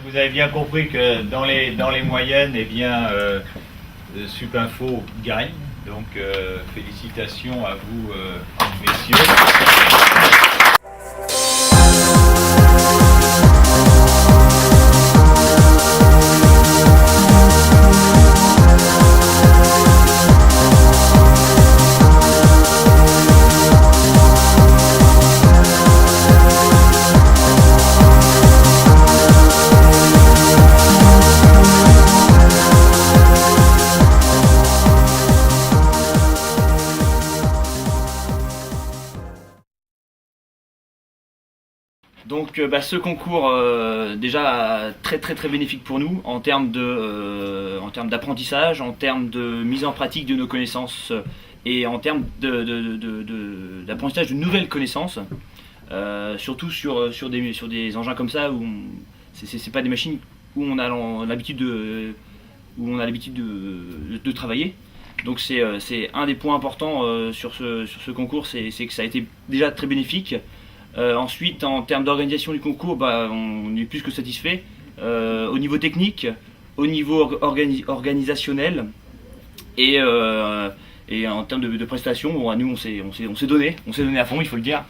vous avez bien compris que dans les moyennes, eh bien, Supinfo gagne. Donc félicitations à vous, messieurs. Donc ce concours déjà très bénéfique pour nous en termes d'apprentissage, en termes de mise en pratique de nos connaissances et en termes d'apprentissage de nouvelles connaissances, surtout sur des engins comme ça où c'est pas des machines où on a l'habitude de travailler. Donc c'est un des points importants sur ce concours, c'est que ça a été déjà très bénéfique. Ensuite, en termes d'organisation du concours, on est plus que satisfait. Au niveau technique, au niveau organisationnel et en termes de prestations, nous on s'est donné à fond, il faut le dire.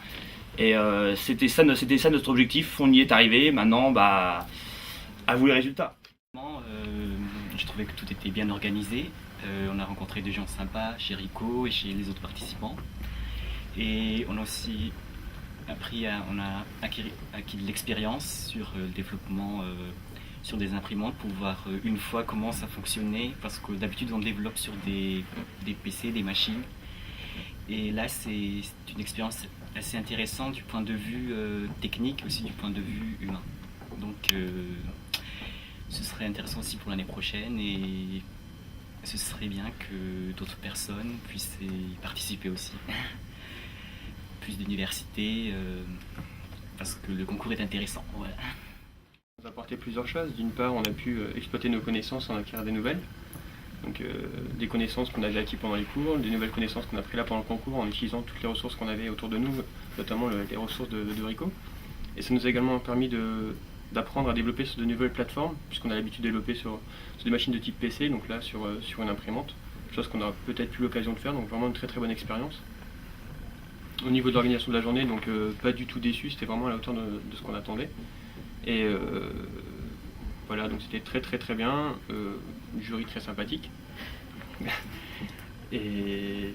Et c'était ça notre objectif, on y est arrivé. Maintenant, à vous les résultats. Je trouvais que tout était bien organisé. On a rencontré des gens sympas chez Rico et chez les autres participants. Et on a aussi on a acquis de l'expérience sur le développement sur des imprimantes pour voir une fois comment ça fonctionnait, parce que d'habitude on développe sur des PC, des machines, et là c'est une expérience assez intéressante du point de vue technique, aussi du point de vue humain. Donc ce serait intéressant aussi pour l'année prochaine, et ce serait bien que d'autres personnes puissent y participer aussi. Plus d'universités, parce que le concours est intéressant. Voilà. Ça nous a apporté plusieurs choses. D'une part, on a pu exploiter nos connaissances, en acquérir des nouvelles. Donc des connaissances qu'on avait acquises pendant les cours, des nouvelles connaissances qu'on a prises là pendant le concours en utilisant toutes les ressources qu'on avait autour de nous, notamment les ressources de Rico. Et ça nous a également permis d'apprendre à développer sur de nouvelles plateformes, puisqu'on a l'habitude de développer sur des machines de type PC, donc là sur une imprimante, chose qu'on n'aura peut-être plus l'occasion de faire, donc vraiment une très bonne expérience. Au niveau de l'organisation de la journée, donc pas du tout déçu, c'était vraiment à la hauteur de ce qu'on attendait. Et voilà, donc c'était très bien, jury très sympathique. Et